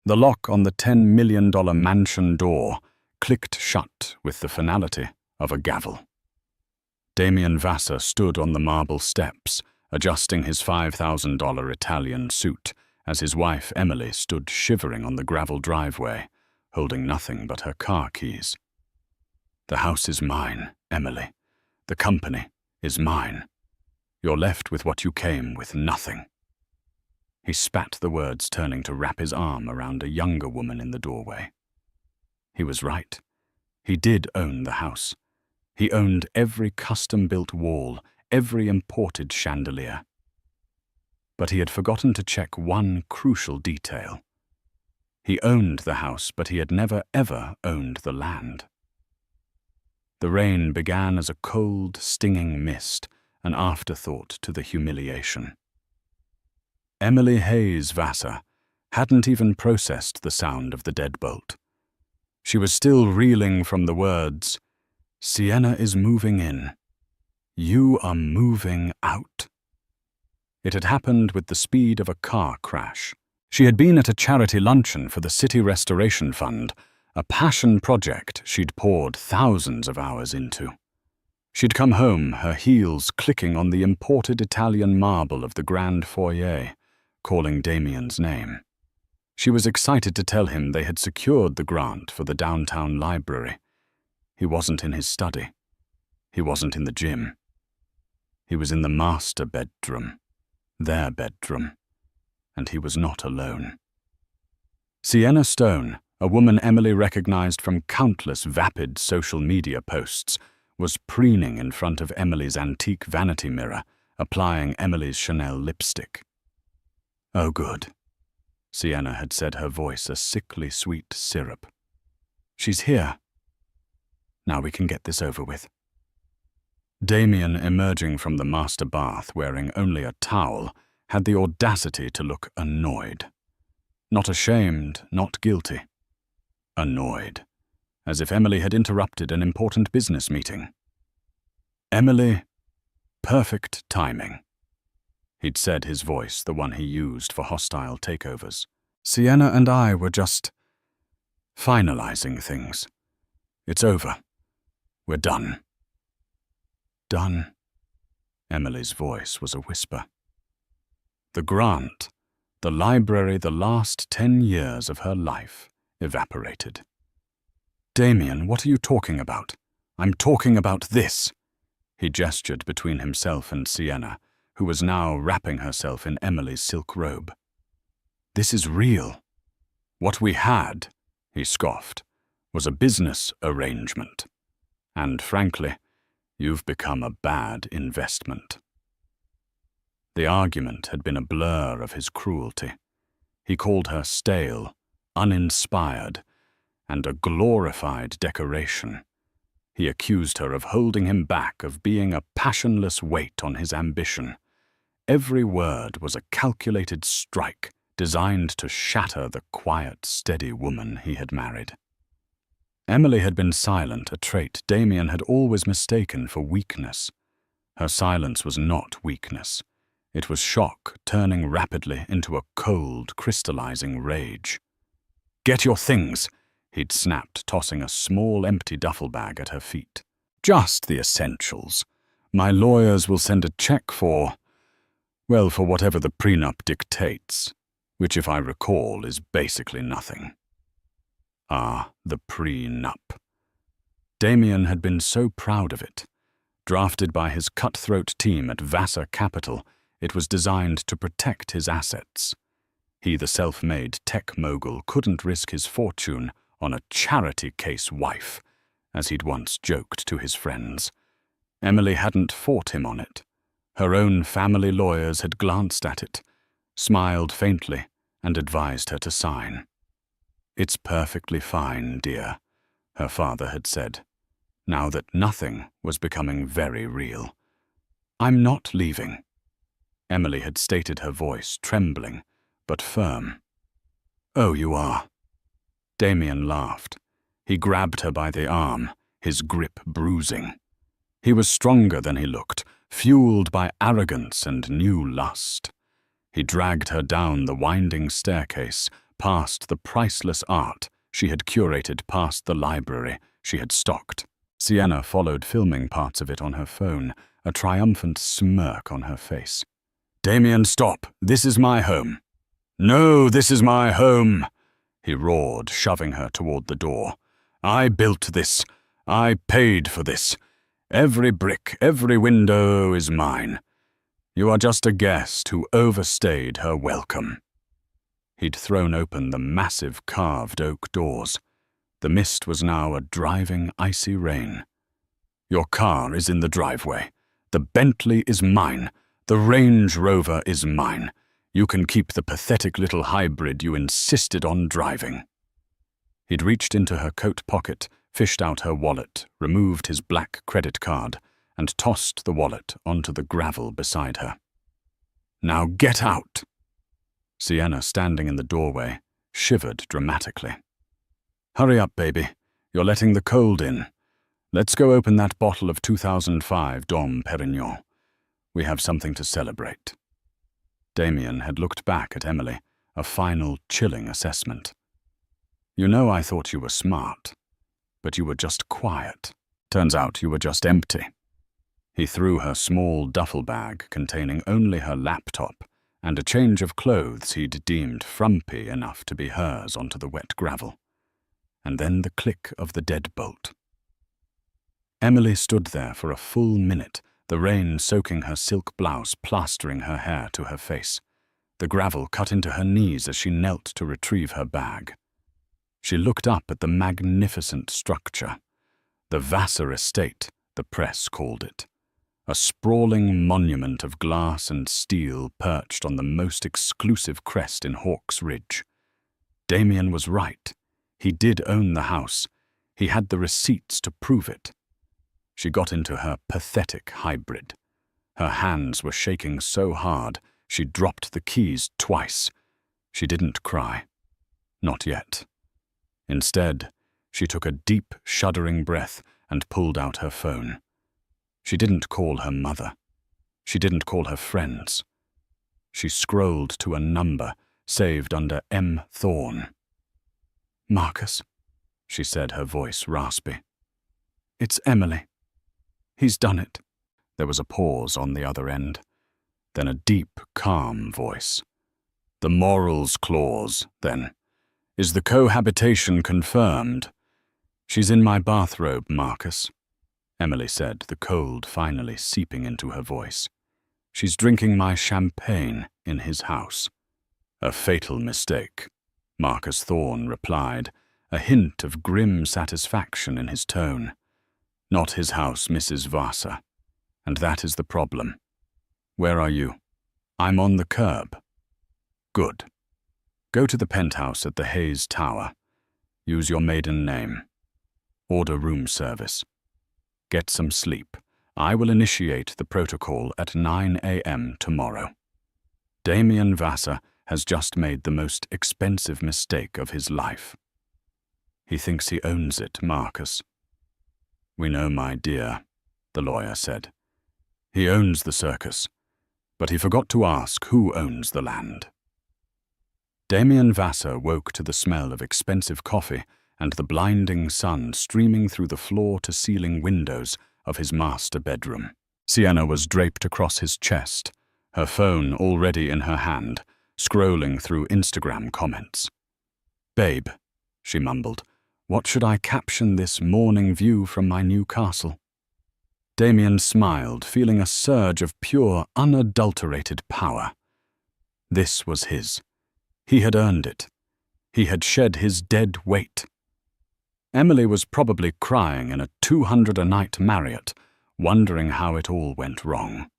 The lock on the $10 million mansion door clicked shut with the finality of a gavel. Damien Vassar stood on the marble steps, adjusting his $5,000 Italian suit, as his wife Emily stood shivering on the gravel driveway, holding nothing but her car keys. "The house is mine, Emily. The company is mine. You're left with what you came with, nothing." He spat the words, turning to wrap his arm around a younger woman in the doorway. He was right. He did own the house. He owned every custom-built wall, every imported chandelier. But he had forgotten to check one crucial detail. He owned the house, but he had never, ever owned the land. The rain began as a cold, stinging mist, an afterthought to the humiliation. Emily Hayes Vassar hadn't even processed the sound of the deadbolt. She was still reeling from the words, "Sienna is moving in. You are moving out." It had happened with the speed of a car crash. She had been at a charity luncheon for the City Restoration Fund, a passion project she'd poured thousands of hours into. She'd come home, her heels clicking on the imported Italian marble of the grand foyer, calling Damien's name. She was excited to tell him they had secured the grant for the downtown library. He wasn't in his study. He wasn't in the gym. He was in the master bedroom, their bedroom, and he was not alone. Sienna Stone, a woman Emily recognized from countless vapid social media posts, was preening in front of Emily's antique vanity mirror, applying Emily's Chanel lipstick. "Oh, good," Sienna had said, her voice a sickly sweet syrup. "She's here. Now we can get this over with." Damien, emerging from the master bath wearing only a towel, had the audacity to look annoyed. Not ashamed, not guilty. Annoyed, as if Emily had interrupted an important business meeting. "Emily, perfect timing," he'd said, his voice the one he used for hostile takeovers. "Sienna and I were just finalizing things. It's over. We're done." "Done?" Emily's voice was a whisper. The grant, the library, the last 10 years of her life evaporated. "Damien, what are you talking about?" "I'm talking about this." He gestured between himself and Sienna, who was now wrapping herself in Emily's silk robe. "This is real. What we had," he scoffed, "was a business arrangement. And frankly, you've become a bad investment." The argument had been a blur of his cruelty. He called her stale, uninspired, and a glorified decoration. He accused her of holding him back, of being a passionless weight on his ambition. Every word was a calculated strike designed to shatter the quiet, steady woman he had married. Emily had been silent, a trait Damien had always mistaken for weakness. Her silence was not weakness. It was shock turning rapidly into a cold, crystallizing rage. "Get your things," he'd snapped, tossing a small, empty duffel bag at her feet. "Just the essentials. My lawyers will send a check for whatever the prenup dictates, which, if I recall, is basically nothing." Ah, the prenup. Damien had been so proud of it. Drafted by his cutthroat team at Vassar Capital, it was designed to protect his assets. He, the self-made tech mogul, couldn't risk his fortune on a charity case wife, as he'd once joked to his friends. Emily hadn't fought him on it. Her own family lawyers had glanced at it, smiled faintly, and advised her to sign. "It's perfectly fine, dear," her father had said, now that nothing was becoming very real. "I'm not leaving," Emily had stated, her voice trembling, but firm. "Oh, you are." Damien laughed. He grabbed her by the arm, his grip bruising. He was stronger than he looked, fueled by arrogance and new lust. He dragged her down the winding staircase, past the priceless art she had curated, past the library she had stocked. Sienna followed, filming parts of it on her phone, a triumphant smirk on her face. "Damien, stop! This is my home." "No, this is my home," he roared, shoving her toward the door. "I built this. I paid for this. Every brick, every window is mine. You are just a guest who overstayed her welcome." He'd thrown open the massive carved oak doors. The mist was now a driving, icy rain. "Your car is in the driveway. The Bentley is mine. The Range Rover is mine. You can keep the pathetic little hybrid you insisted on driving." He'd reached into her coat pocket, fished out her wallet, removed his black credit card, and tossed the wallet onto the gravel beside her. "Now get out!" Sienna, standing in the doorway, shivered dramatically. "Hurry up, baby. You're letting the cold in. Let's go open that bottle of 2005 Dom Perignon. We have something to celebrate." Damien had looked back at Emily, a final, chilling assessment. "You know, I thought you were smart, but you were just quiet. Turns out you were just empty." He threw her small duffel bag containing only her laptop and a change of clothes he'd deemed frumpy enough to be hers onto the wet gravel. And then the click of the deadbolt. Emily stood there for a full minute, the rain soaking her silk blouse, plastering her hair to her face. The gravel cut into her knees as she knelt to retrieve her bag. She looked up at the magnificent structure. The Vassar Estate, the press called it. A sprawling monument of glass and steel perched on the most exclusive crest in Hawk's Ridge. Damien was right. He did own the house. He had the receipts to prove it. She got into her pathetic hybrid. Her hands were shaking so hard she dropped the keys twice. She didn't cry. Not yet. Instead, she took a deep, shuddering breath and pulled out her phone. She didn't call her mother. She didn't call her friends. She scrolled to a number saved under M. Thorne. "Marcus," she said, her voice raspy. "It's Emily. He's done it." There was a pause on the other end, then a deep, calm voice. "The morals clause, then. Is the cohabitation confirmed?" "She's in my bathrobe, Marcus," Emily said, the cold finally seeping into her voice. "She's drinking my champagne in his house." "A fatal mistake," Marcus Thorne replied, a hint of grim satisfaction in his tone. "Not his house, Mrs. Vassar. And that is the problem. Where are you?" "I'm on the curb." "Good. Go to the penthouse at the Hayes Tower. Use your maiden name. Order room service. Get some sleep. I will initiate the protocol at 9 a.m. tomorrow. Damien Vassar has just made the most expensive mistake of his life. He thinks he owns it, Marcus." "We know, my dear," the lawyer said. "He owns the circus, but he forgot to ask who owns the land." Damien Vassar woke to the smell of expensive coffee and the blinding sun streaming through the floor-to-ceiling windows of his master bedroom. Sienna was draped across his chest, her phone already in her hand, scrolling through Instagram comments. "Babe," she mumbled, "what should I caption this morning view from my new castle?" Damien smiled, feeling a surge of pure, unadulterated power. This was his. He had earned it. He had shed his dead weight. Emily was probably crying in a 200-a-night Marriott, wondering how it all went wrong.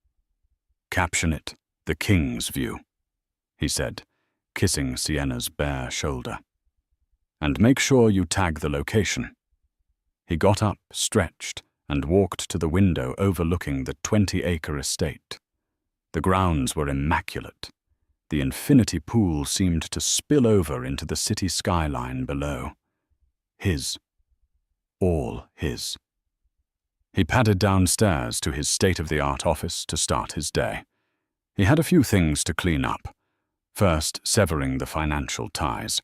"Caption it, the King's View," he said, kissing Sienna's bare shoulder. "And make sure you tag the location." He got up, stretched, and walked to the window overlooking the 20-acre estate. The grounds were immaculate. The infinity pool seemed to spill over into the city skyline below. His. All his. He padded downstairs to his state-of-the-art office to start his day. He had a few things to clean up. First, severing the financial ties.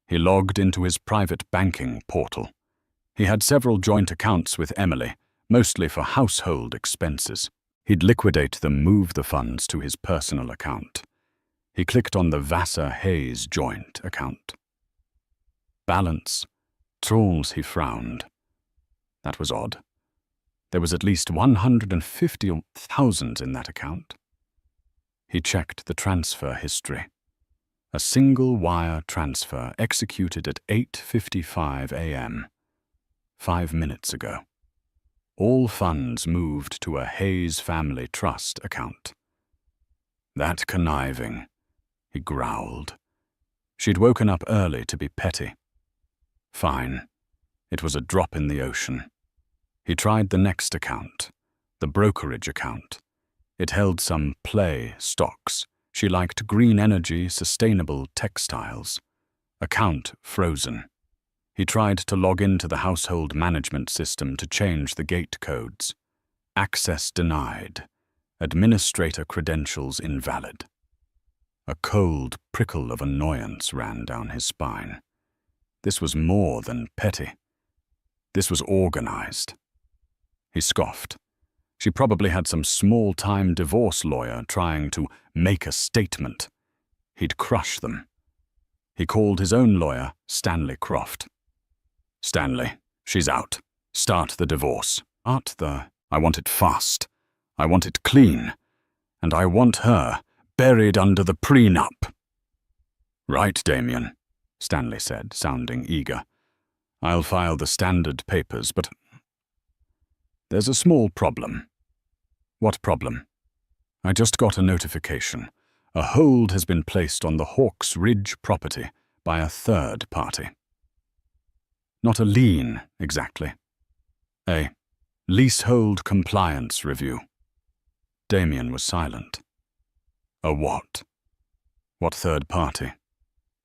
He logged into his private banking portal. He had several joint accounts with Emily, mostly for household expenses. He'd liquidate them, move the funds to his personal account. He clicked on the Vassar-Hayes joint account. Balance. Trawls, he frowned. That was odd. There was at least 150,000 in that account. He checked the transfer history. A single-wire transfer executed at 8:55 a.m., 5 minutes ago. All funds moved to a Hayes Family Trust account. That conniving, he growled. She'd woken up early to be petty. Fine. It was a drop in the ocean. He tried the next account, the brokerage account. It held some play stocks. She liked green energy, sustainable textiles. Account frozen. He tried to log into the household management system to change the gate codes. Access denied. Administrator credentials invalid. A cold prickle of annoyance ran down his spine. This was more than petty. This was organized. He scoffed. She probably had some small-time divorce lawyer trying to make a statement. He'd crush them. He called his own lawyer, Stanley Croft. Stanley, she's out. Start the divorce. I want it fast. I want it clean. And I want her buried under the prenup. Right, Damien, Stanley said, sounding eager. I'll file the standard papers, but there's a small problem. What problem? I just got a notification. A hold has been placed on the Hawks Ridge property by a third party. Not a lien, exactly. A leasehold compliance review. Damien was silent. A what? What third party?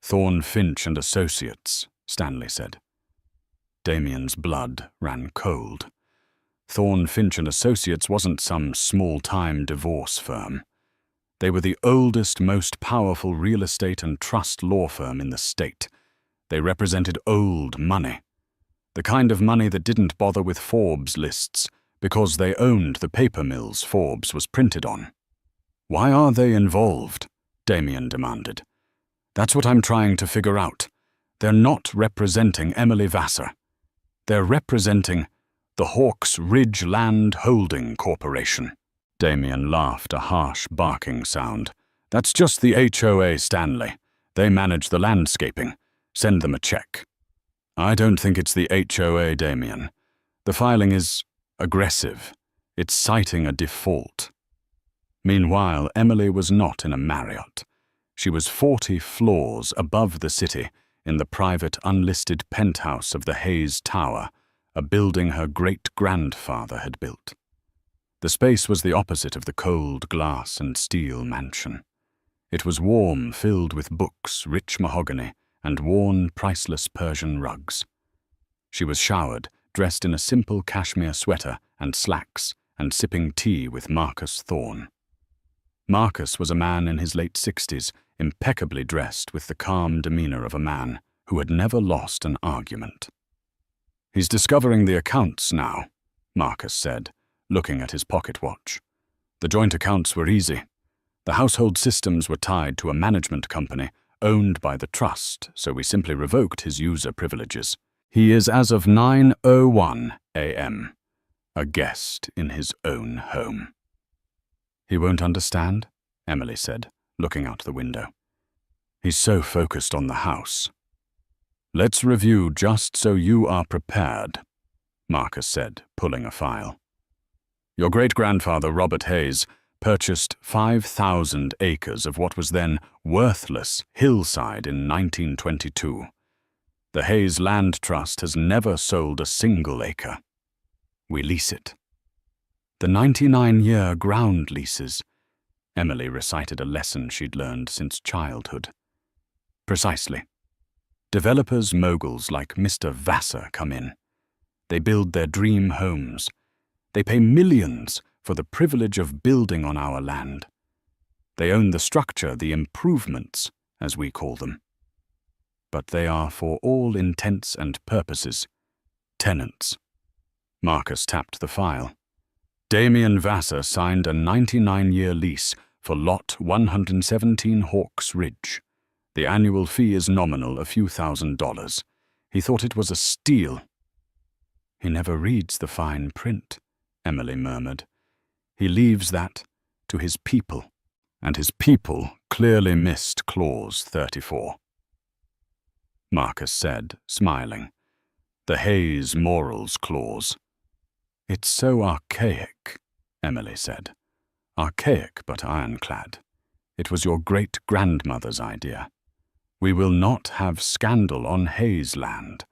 Thorne Finch and Associates, Stanley said. Damien's blood ran cold. Thorne Finch and Associates wasn't some small-time divorce firm. They were the oldest, most powerful real estate and trust law firm in the state. They represented old money. The kind of money that didn't bother with Forbes lists because they owned the paper mills Forbes was printed on. Why are they involved? Damien demanded. That's what I'm trying to figure out. They're not representing Emily Vassar. They're representing the Hawks Ridge Land Holding Corporation. Damien laughed, a harsh barking sound. That's just the HOA, Stanley. They manage the landscaping. Send them a check. I don't think it's the HOA, Damien. The filing is aggressive. It's citing a default. Meanwhile, Emily was not in a Marriott. She was 40 floors above the city in the private unlisted penthouse of the Hayes Tower, a building her great-grandfather had built. The space was the opposite of the cold glass and steel mansion. It was warm, filled with books, rich mahogany, and worn, priceless Persian rugs. She was showered, dressed in a simple cashmere sweater and slacks, and sipping tea with Marcus Thorne. Marcus was a man in his late 60s, impeccably dressed with the calm demeanor of a man who had never lost an argument. He's discovering the accounts now, Marcus said, looking at his pocket watch. The joint accounts were easy. The household systems were tied to a management company owned by the trust, so we simply revoked his user privileges. He is as of 9:01 a.m., a guest in his own home. He won't understand, Emily said, looking out the window. He's so focused on the house. Let's review just so you are prepared, Marcus said, pulling a file. Your great-grandfather, Robert Hayes, purchased 5,000 acres of what was then worthless hillside in 1922. The Hayes Land Trust has never sold a single acre. We lease it. The 99-year ground leases. Emily recited a lesson she'd learned since childhood. Precisely. Developers, moguls like Mr. Vassar come in. They build their dream homes. They pay millions for the privilege of building on our land. They own the structure, the improvements, as we call them. but they are, for all intents and purposes, tenants. Marcus tapped the file. Damien Vassar signed a 99-year lease for Lot 117 Hawks Ridge. The annual fee is nominal, a few $1,000s. He thought it was a steal. He never reads the fine print, Emily murmured. He leaves that to his people, and his people clearly missed Clause 34. Marcus said, smiling. The Hayes Morals Clause. It's so archaic, Emily said. Archaic but ironclad. It was your great-grandmother's idea. We will not have scandal on Hayes land.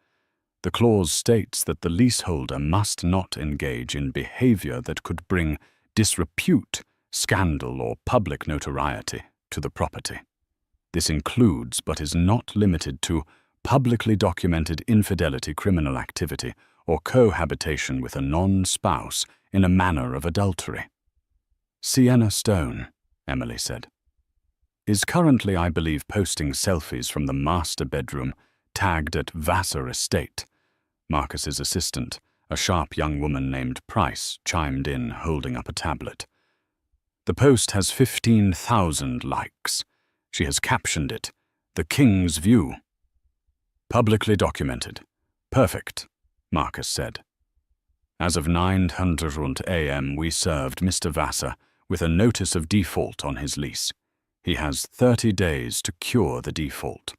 The clause states that the leaseholder must not engage in behavior that could bring disrepute, scandal, or public notoriety to the property. This includes, but is not limited to, publicly documented infidelity, criminal activity, or cohabitation with a non-spouse in a manner of adultery. Sienna Stone, Emily said, is currently, I believe, posting selfies from the master bedroom tagged at Vassar Estate. Marcus's assistant, a sharp young woman named Price, chimed in, holding up a tablet. The post has 15,000 likes. She has captioned it, The King's View. Publicly documented. Perfect, Marcus said. As of 9:00 a.m. we served Mr. Vassar with a notice of default on his lease. He has 30 days to cure the default.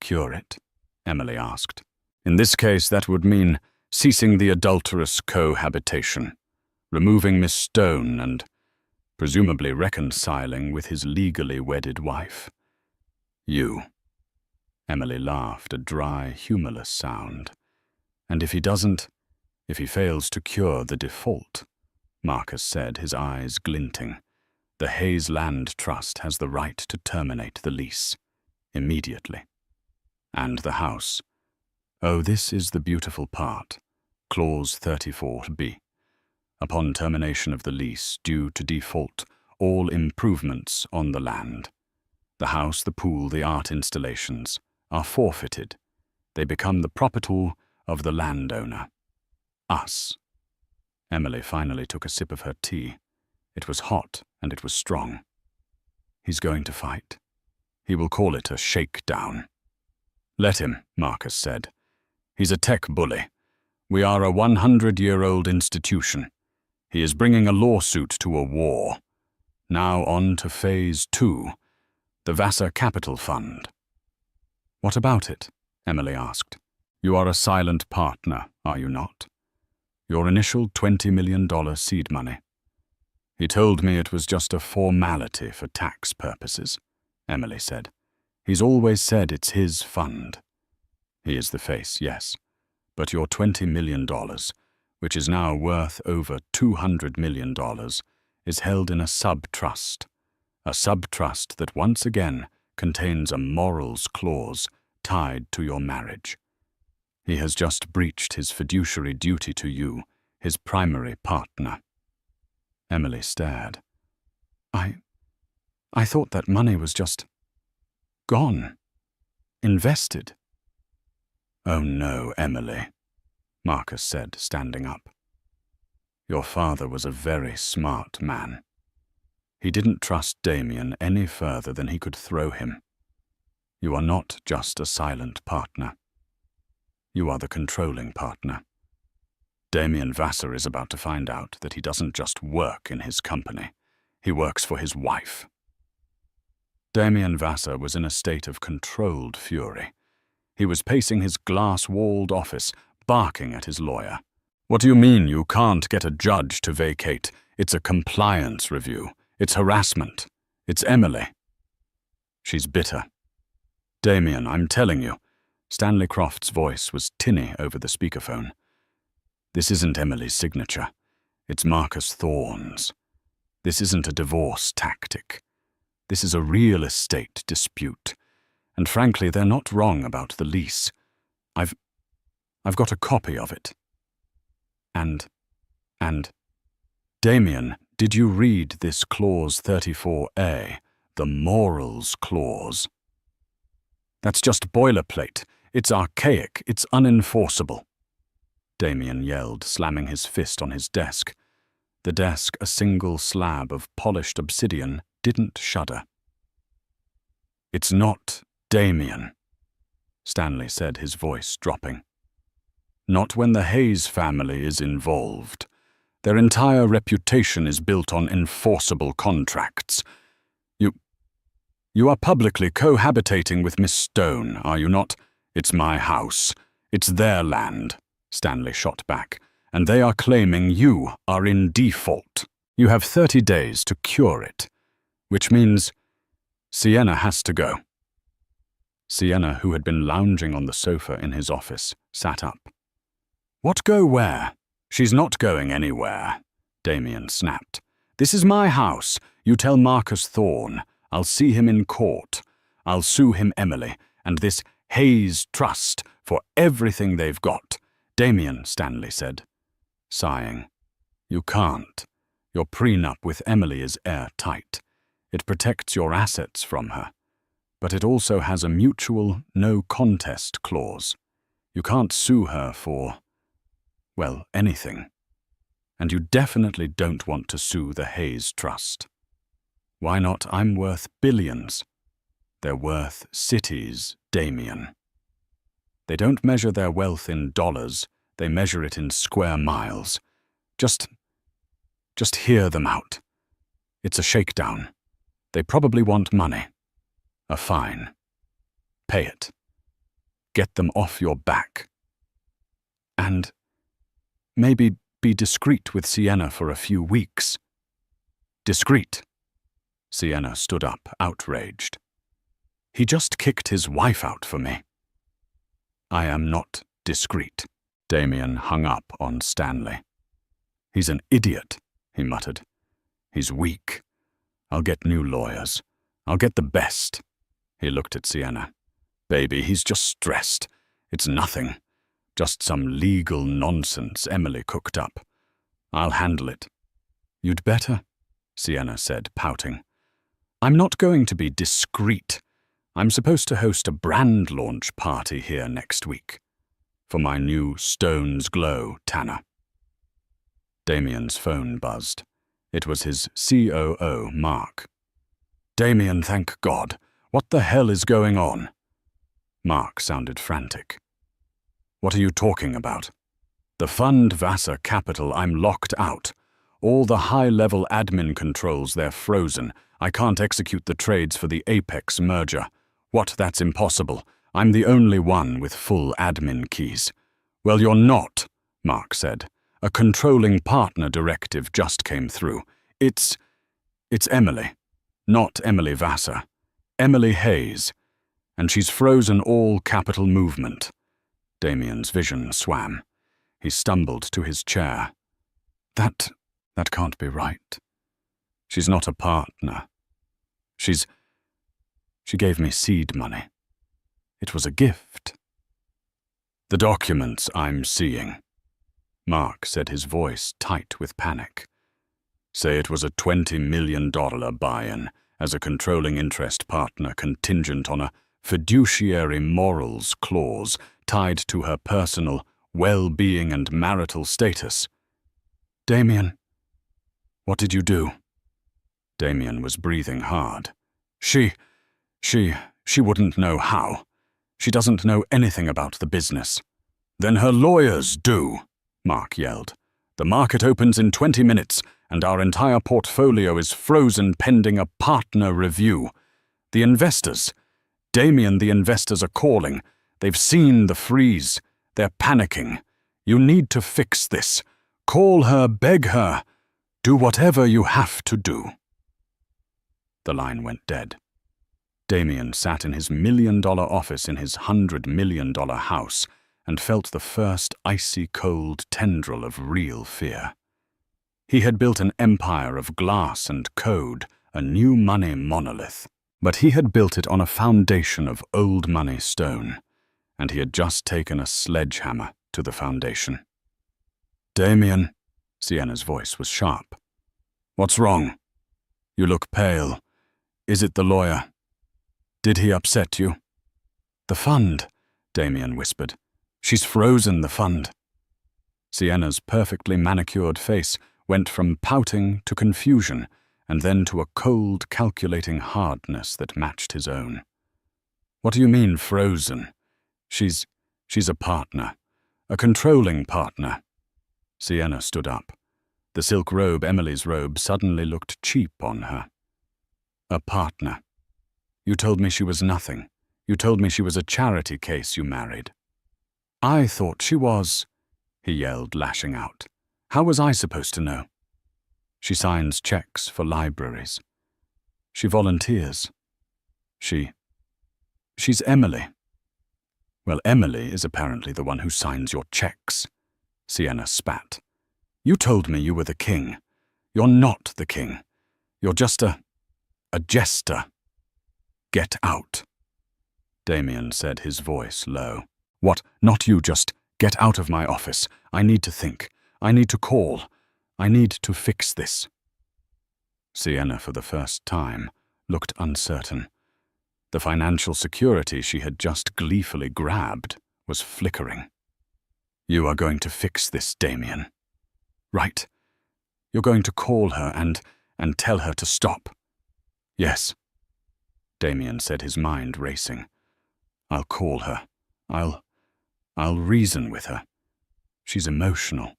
Cure it? Emily asked. In this case, that would mean ceasing the adulterous cohabitation, removing Miss Stone and presumably reconciling with his legally wedded wife. You. Emily laughed, a dry, humorless sound. And if he fails to cure the default, Marcus said, his eyes glinting, the Hayes Land Trust has the right to terminate the lease, immediately. And the house. Oh, this is the beautiful part. Clause 34b. Upon termination of the lease, due to default, all improvements on the land, the house, the pool, the art installations, are forfeited. They become the property of the landowner. Us. Emily finally took a sip of her tea. It was hot and it was strong. He's going to fight. He will call it a shakedown. Let him, Marcus said. He's a tech bully. We are a 100-year-old institution. He is bringing a lawsuit to a war. Now on to Phase 2, the Vassar Capital Fund. What about it? Emily asked. You are a silent partner, are you not? Your initial $20 million seed money. He told me it was just a formality for tax purposes, Emily said. He's always said it's his fund. He is the face, yes. But your $20 million, which is now worth over $200 million, is held in a sub-trust. A sub-trust that once again contains a morals clause tied to your marriage. He has just breached his fiduciary duty to you, his primary partner. Emily stared. I thought that money was just gone. Invested. Oh no, Emily, Marcus said, standing up. Your father was a very smart man. He didn't trust Damien any further than he could throw him. You are not just a silent partner. You are the controlling partner. Damien Vassar is about to find out that he doesn't just work in his company. He works for his wife. Damien Vassar was in a state of controlled fury. He was pacing his glass-walled office, barking at his lawyer. What do you mean you can't get a judge to vacate? It's a compliance review. It's harassment. It's Emily. She's bitter. Damien, I'm telling you. Stanley Croft's voice was tinny over the speakerphone. This isn't Emily's signature. It's Marcus Thorne's. This isn't a divorce tactic. This is a real estate dispute. And frankly, they're not wrong about the lease. I've got a copy of it. And, Damien, did you read this Clause 34A, the Morals Clause? That's just boilerplate. It's archaic. It's unenforceable. Damien yelled, slamming his fist on his desk. The desk, a single slab of polished obsidian, didn't shudder. It's not Damien, Stanley said, his voice dropping. Not when the Hayes family is involved. Their entire reputation is built on enforceable contracts. You are publicly cohabitating with Miss Stone, are you not? It's my house. It's their land, Stanley shot back, and they are claiming you are in default. You have 30 days to cure it, which means Sienna has to go. Sienna, who had been lounging on the sofa in his office, sat up. What go where? She's not going anywhere, Damien snapped. This is my house. You tell Marcus Thorne. I'll see him in court. I'll sue him, Emily, and this Hayes Trust for everything they've got. Damien, Stanley said, sighing. You can't. Your prenup with Emily is airtight. It protects your assets from her. But it also has a mutual no-contest clause. You can't sue her for, well, anything. And you definitely don't want to sue the Hayes Trust. Why not? I'm worth billions. They're worth cities, Damien. They don't measure their wealth in dollars, they measure it in square miles. Just hear them out. It's a shakedown. They probably want money. A fine. Pay it. Get them off your back. And maybe be discreet with Sienna for a few weeks. Discreet. Sienna stood up, outraged. He just kicked his wife out for me. I am not discreet. Damien hung up on Stanley. He's an idiot, he muttered. He's weak. I'll get new lawyers. I'll get the best. He looked at Sienna. Baby, he's just stressed. It's nothing. Just some legal nonsense Emily cooked up. I'll handle it. You'd better, Sienna said, pouting. I'm not going to be discreet. I'm supposed to host a brand launch party here next week. For my new Stone's Glow tanner. Damien's phone buzzed. It was his COO, Mark. Damien, thank God. What the hell is going on? Mark sounded frantic. What are you talking about? The fund Vassar Capital, I'm locked out. All the high-level admin controls, they're frozen. I can't execute the trades for the Apex merger. What, that's impossible. I'm the only one with full admin keys. Well, you're not, Mark said. A controlling partner directive just came through. It's Emily. Not Emily Vassar. Emily Hayes. And she's frozen all capital movement. Damien's vision swam. He stumbled to his chair. That can't be right. She's not a partner. She gave me seed money. It was a gift. The documents I'm seeing, Mark said, his voice tight with panic, say it was a $20 million buy-in as a controlling interest partner contingent on a fiduciary morals clause tied to her personal well-being and marital status. Damien, what did you do? Damien was breathing hard. She wouldn't know how. She doesn't know anything about the business. Then her lawyers do, Mark yelled. The market opens in 20 minutes, and our entire portfolio is frozen pending a partner review. The investors, Damien, the investors are calling. They've seen the freeze. They're panicking. You need to fix this. Call her, beg her. Do whatever you have to do. The line went dead. Damien sat in his $1 million office in his $100 million house and felt the first icy cold tendril of real fear. He had built an empire of glass and code, a new money monolith, but he had built it on a foundation of old money stone, and he had just taken a sledgehammer to the foundation. Damien, Sienna's voice was sharp. What's wrong? You look pale. Is it the lawyer? Did he upset you? The fund, Damien whispered. She's frozen the fund. Sienna's perfectly manicured face went from pouting to confusion, and then to a cold, calculating hardness that matched his own. What do you mean, frozen? She's a partner. A controlling partner. Sienna stood up. The silk robe, Emily's robe, suddenly looked cheap on her. A partner. You told me she was nothing. You told me she was a charity case you married. I thought she was, he yelled, lashing out. How was I supposed to know? She signs checks for libraries. She volunteers. She's Emily. Well, Emily is apparently the one who signs your checks. Sienna spat. You told me you were the king. You're not the king. You're just a jester. Get out. Damien said, his voice low. What? Not you, just get out of my office. I need to think. I need to call. I need to fix this. Sienna, for the first time, looked uncertain. The financial security she had just gleefully grabbed was flickering. You are going to fix this, Damien. Right. You're going to call her and tell her to stop. Yes. Damien said, his mind racing. I'll call her. I'll reason with her. She's emotional.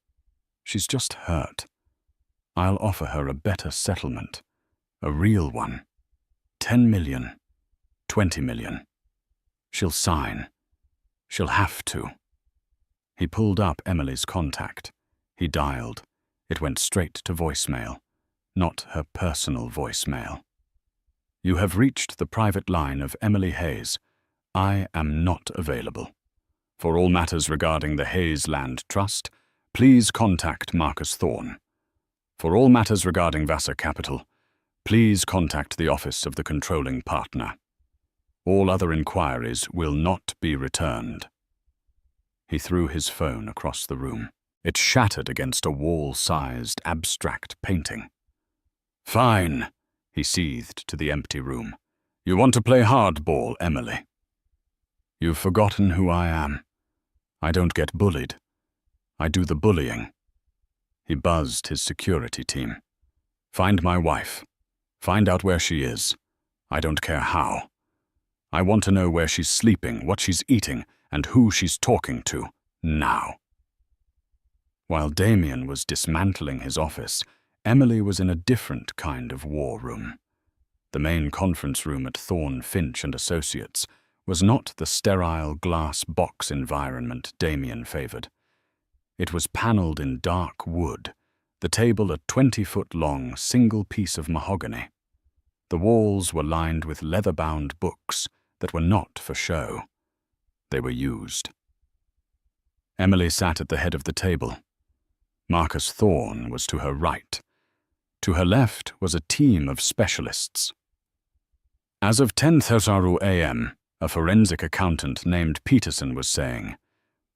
She's just hurt. I'll offer her a better settlement. A real one. 10 million. 20 million. She'll sign. She'll have to. He pulled up Emily's contact. He dialed. It went straight to voicemail, not her personal voicemail. You have reached the private line of Emily Hayes. I am not available. For all matters regarding the Hayes Land Trust, please contact Marcus Thorne. For all matters regarding Vassar Capital, please contact the office of the controlling partner. All other inquiries will not be returned. He threw his phone across the room. It shattered against a wall-sized, abstract painting. Fine, he seethed to the empty room. You want to play hardball, Emily? You've forgotten who I am. I don't get bullied. I do the bullying. He buzzed his security team. Find my wife. Find out where she is. I don't care how. I want to know where she's sleeping, what she's eating, and who she's talking to, now. While Damien was dismantling his office, Emily was in a different kind of war room. The main conference room at Thorne Finch and Associates was not the sterile glass box environment Damien favored. It was paneled in dark wood, the table a 20-foot-long single piece of mahogany. The walls were lined with leather-bound books that were not for show. They were used. Emily sat at the head of the table. Marcus Thorne was to her right. To her left was a team of specialists. As of 10:00 a.m., a forensic accountant named Peterson was saying,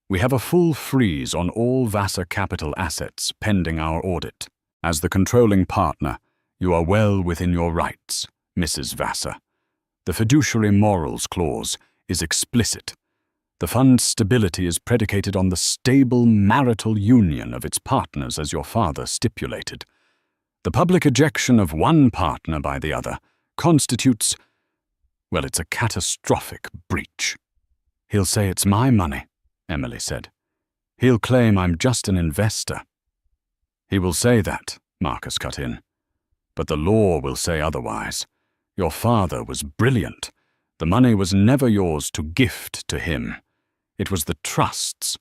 "We have a full freeze on all Vassar Capital assets pending our audit. As the controlling partner, you are well within your rights, Mrs. Vassar. The fiduciary morals clause is explicit. The fund's stability is predicated on the stable marital union of its partners as your father stipulated. The public ejection of one partner by the other constitutes, well, it's a catastrophic breach." He'll say it's my money, Emily said. He'll claim I'm just an investor. He will say that, Marcus cut in. But the law will say otherwise. Your father was brilliant. The money was never yours to gift to him. It was the trust's.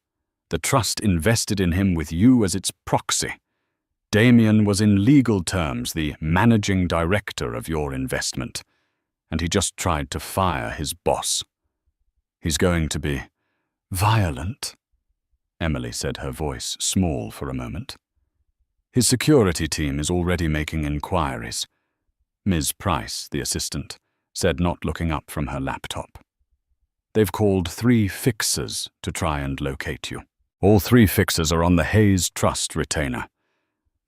The trust invested in him with you as its proxy. Damien was in legal terms the managing director of your investment, and he just tried to fire his boss. He's going to be violent, Emily said, her voice small for a moment. His security team is already making inquiries. Ms. Price, the assistant, said, not looking up from her laptop. They've called 3 fixers to try and locate you. All 3 fixers are on the Hayes Trust retainer.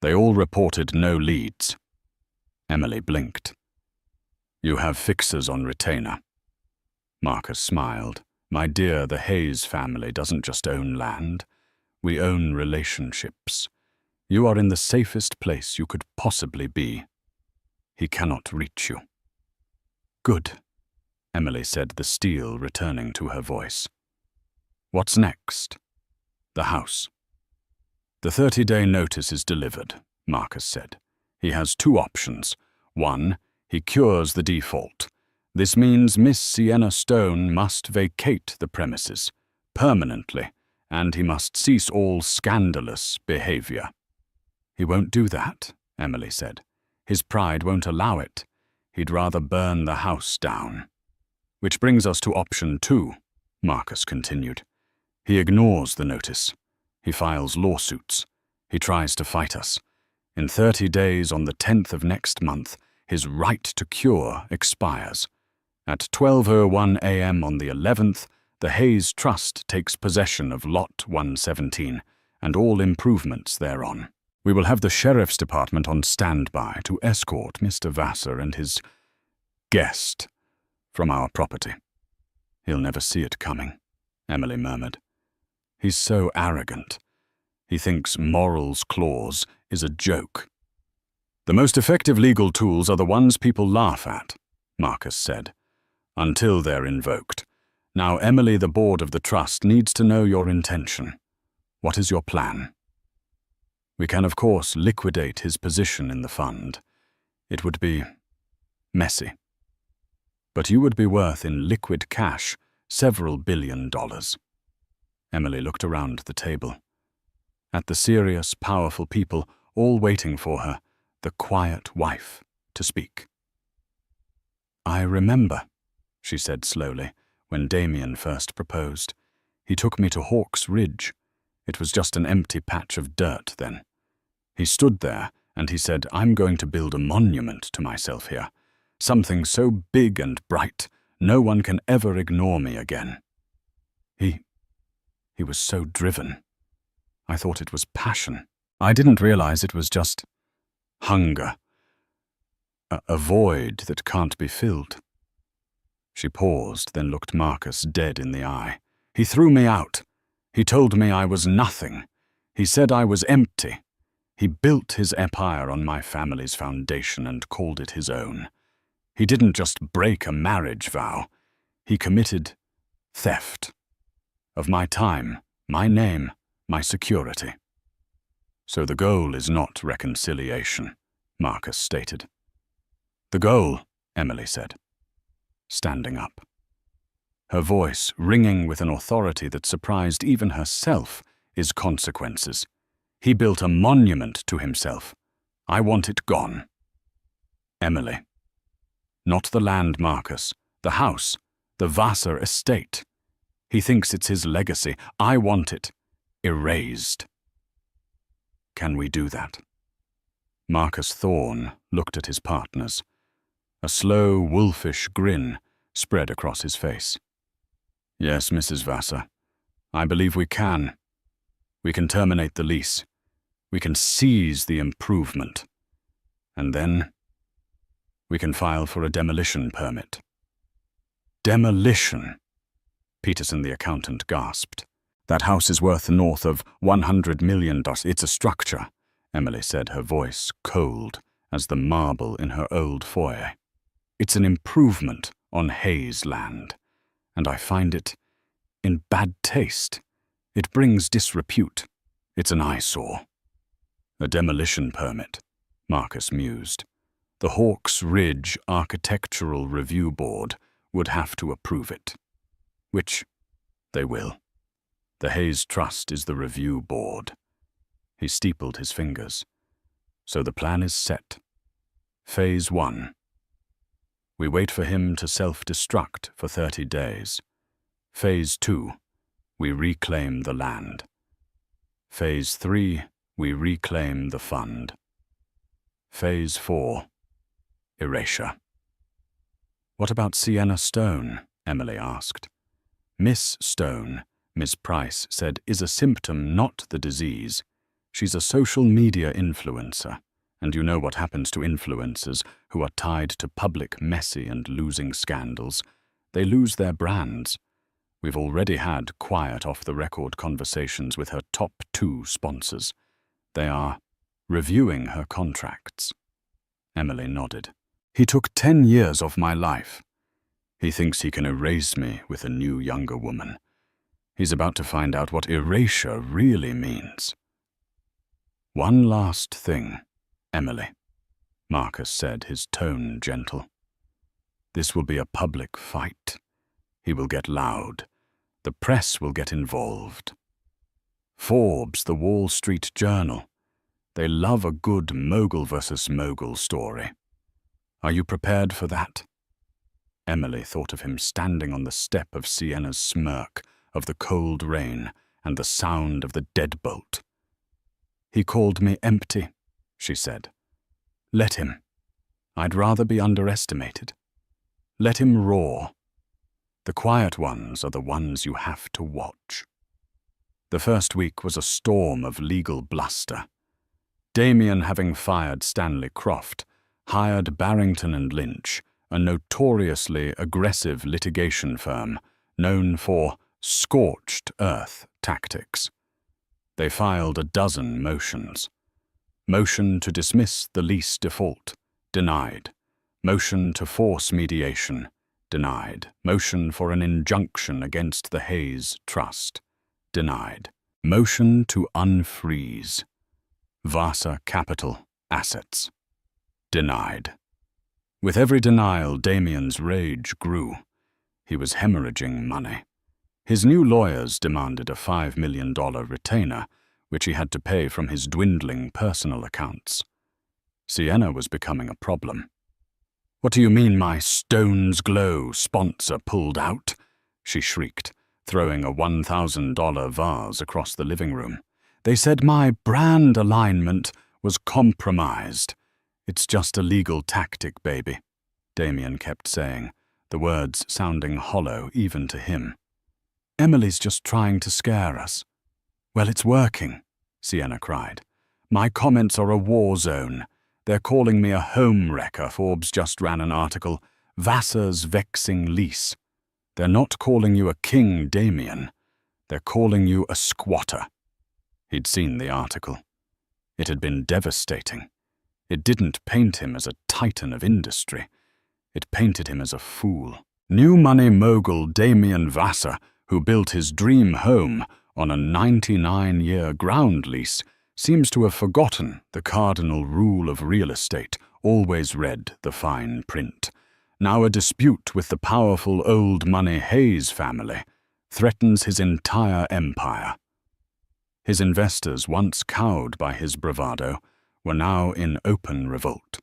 They all reported no leads. Emily blinked. You have fixers on retainer. Marcus smiled, My dear, the Hayes family doesn't just own land. We own relationships. You are in the safest place you could possibly be. He cannot reach you." "Good," Emily said, the steel returning to her voice. "What's next?" "The house." "The 30-day notice is delivered," Marcus said. "He has two options. One, he cures the default. This means Miss Sienna Stone must vacate the premises permanently, and he must cease all scandalous behavior." "He won't do that," Emily said. "His pride won't allow it. He'd rather burn the house down." "Which brings us to option 2, Marcus continued. "He ignores the notice. He files lawsuits. He tries to fight us. In 30 days, on the 10th of next month, his right to cure expires. At 12:01 a.m. on the 11th, the Hayes Trust takes possession of Lot 117 and all improvements thereon. We will have the Sheriff's Department on standby to escort Mr. Vassar and his guest from our property." "He'll never see it coming," Emily murmured. "He's so arrogant. He thinks morals clause is a joke." "The most effective legal tools are the ones people laugh at," Marcus said, "until they're invoked. Now, Emily, the board of the trust needs to know your intention. What is your plan?" "We can, of course, liquidate his position in the fund. It would be messy. But you would be worth in liquid cash several $billion." Emily looked around the table. At the serious, powerful people all waiting for her, the quiet wife, to speak. "I remember," she said slowly, "when Damien first proposed. He took me to Hawk's Ridge. It was just an empty patch of dirt then. He stood there and he said, 'I'm going to build a monument to myself here. Something so big and bright, no one can ever ignore me again.' He was so driven. I thought it was passion. I didn't realize it was just hunger. A void that can't be filled." She paused, then looked Marcus dead in the eye. "He threw me out. He told me I was nothing. He said I was empty. He built his empire on my family's foundation and called it his own. He didn't just break a marriage vow. He committed theft. Of my time, my name, my security." "So the goal is not reconciliation," Marcus stated. "The goal," Emily said, standing up. Her voice, ringing with an authority that surprised even herself, is consequences. "He built a monument to himself. I want it gone." "Emily. Not the land, Marcus. The house. The Vassar estate. He thinks it's his legacy. I want it erased." "Can we do that?" Marcus Thorne looked at his partners. A slow, wolfish grin spread across his face. "Yes, Mrs. Vassar. I believe we can. We can terminate the lease. We can seize the improvement. And then we can file for a demolition permit." "Demolition?" Peterson the accountant gasped. "That house is worth north of $100 million. It's a structure," Emily said, her voice cold as the marble in her old foyer. "It's an improvement on Hayes land, and I find it in bad taste. It brings disrepute. It's an eyesore." "A demolition permit," Marcus mused. "The Hawk's Ridge Architectural Review Board would have to approve it. Which they will. The Hayes Trust is the review board." He steepled his fingers. "So the plan is set. Phase 1. We wait for him to self-destruct for 30 days. Phase 2. We reclaim the land. Phase 3. We reclaim the fund. Phase 4. Erasure." "What about Sienna Stone?" Emily asked. "Miss Stone," Miss Price said, "is a symptom, not the disease. She's a social media influencer, and you know what happens to influencers who are tied to public messy and losing scandals. They lose their brands. We've already had quiet off-the-record conversations with her top 2 sponsors. They are reviewing her contracts. Emily nodded. He took 10 years of my life. He thinks he can erase me with a new younger woman. He's about to find out what erasure really means. One last thing, Emily, Marcus said, his tone gentle. This will be a public fight. He will get loud. The press will get involved. Forbes, the Wall Street Journal. They love a good mogul versus mogul story. Are you prepared for that? Emily thought of him standing on the step of Sienna's smirk, of the cold rain and the sound of the deadbolt. He called me empty, she said. Let him. I'd rather be underestimated. Let him roar. The quiet ones are the ones you have to watch. The first week was a storm of legal bluster. Damien, having fired Stanley Croft, hired Barrington and Lynch, a notoriously aggressive litigation firm known for scorched earth tactics. They filed a dozen motions. Motion to dismiss the lease default, denied. Motion to force mediation, denied. Motion for an injunction against the Hayes Trust, denied. Motion to unfreeze Vasa Capital assets, denied. With every denial, Damien's rage grew. He was hemorrhaging money. His new lawyers demanded a $5 million retainer, which he had to pay from his dwindling personal accounts. Sienna was becoming a problem. What do you mean my Stone's Glow sponsor pulled out? She shrieked, throwing a $1,000 vase across the living room. They said my brand alignment was compromised. It's just a legal tactic, baby, Damien kept saying, the words sounding hollow even to him. Emily's just trying to scare us. Well, it's working, Sienna cried. My comments are a war zone. They're calling me a home wrecker. Forbes just ran an article, Vassar's vexing lease. They're not calling you a king, Damien. They're calling you a squatter. He'd seen the article. It had been devastating. It didn't paint him as a titan of industry. It painted him as a fool. New money mogul Damien Vassar, who built his dream home on a 99-year ground lease, seems to have forgotten the cardinal rule of real estate, always read the fine print. Now a dispute with the powerful old money Hayes family threatens his entire empire. His investors, once cowed by his bravado, were now in open revolt.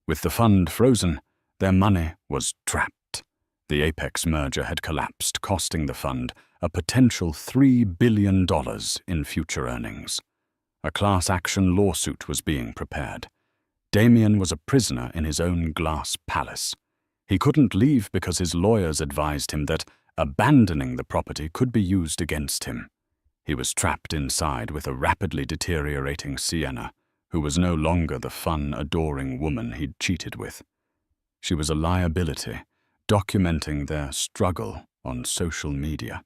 With the fund frozen, their money was trapped. The Apex merger had collapsed, costing the fund a potential $3 billion in future earnings. A class action lawsuit was being prepared. Damien was a prisoner in his own glass palace. He couldn't leave because his lawyers advised him that abandoning the property could be used against him. He was trapped inside with a rapidly deteriorating Sienna, who was no longer the fun, adoring woman he'd cheated with. She was a liability, documenting their struggle on social media.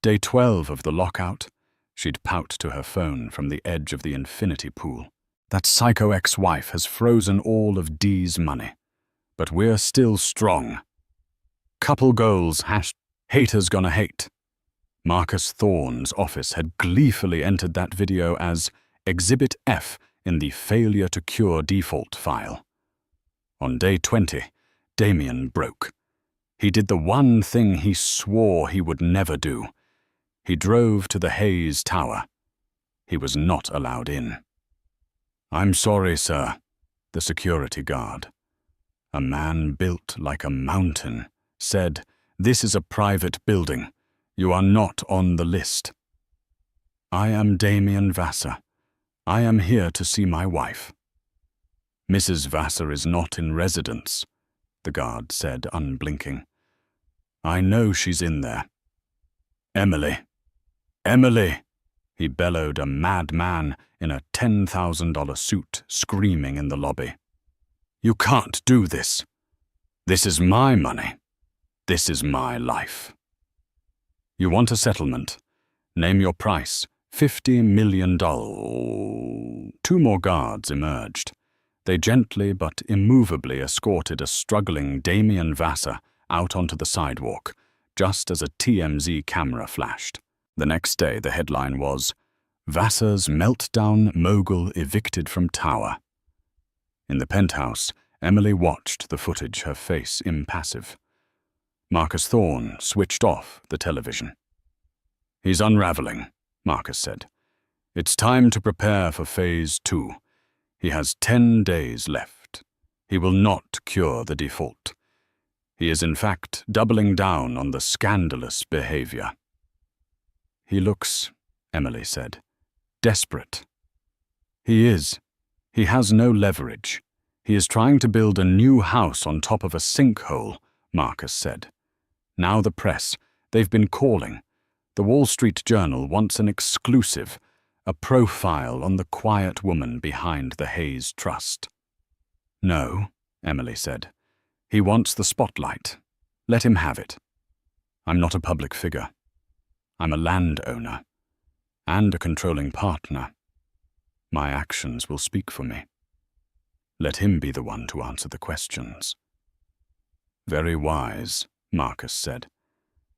Day 12 of the lockout, she'd pout to her phone from the edge of the infinity pool. That psycho ex-wife has frozen all of Dee's money. But we're still strong. Couple goals, haters gonna hate. Marcus Thorne's office had gleefully entered that video as Exhibit F in the failure to cure default file. On day 20, Damien broke. He did the one thing he swore he would never do. He drove to the Hayes Tower. He was not allowed in. I'm sorry, sir, the security guard, a man built like a mountain, said, This is a private building. You are not on the list. I am Damien Vassar. I am here to see my wife. Mrs. Vassar is not in residence, the guard said, unblinking. I know she's in there. Emily. Emily! He bellowed, a madman in a $10,000 suit screaming in the lobby. You can't do this. This is my money. This is my life. You want a settlement. Name your price. $50 million. Two more guards emerged. They gently but immovably escorted a struggling Damien Vassar out onto the sidewalk, just as a TMZ camera flashed. The next day, the headline was, "Vassar's Meltdown Mogul Evicted from Tower." In the penthouse, Emily watched the footage, her face impassive. Marcus Thorne switched off the television. "He's unraveling," Marcus said. "It's time to prepare for Phase 2. He has 10 days left. He will not cure the default. He is in fact doubling down on the scandalous behavior." "He looks," Emily said, "desperate." "He is. He has no leverage. He is trying to build a new house on top of a sinkhole," Marcus said. "Now the press, they've been calling. The Wall Street Journal wants an exclusive, a profile on the quiet woman behind the Hayes Trust." "No," Emily said. "He wants the spotlight. Let him have it. I'm not a public figure. I'm a landowner and a controlling partner. My actions will speak for me. Let him be the one to answer the questions." "Very wise," Marcus said.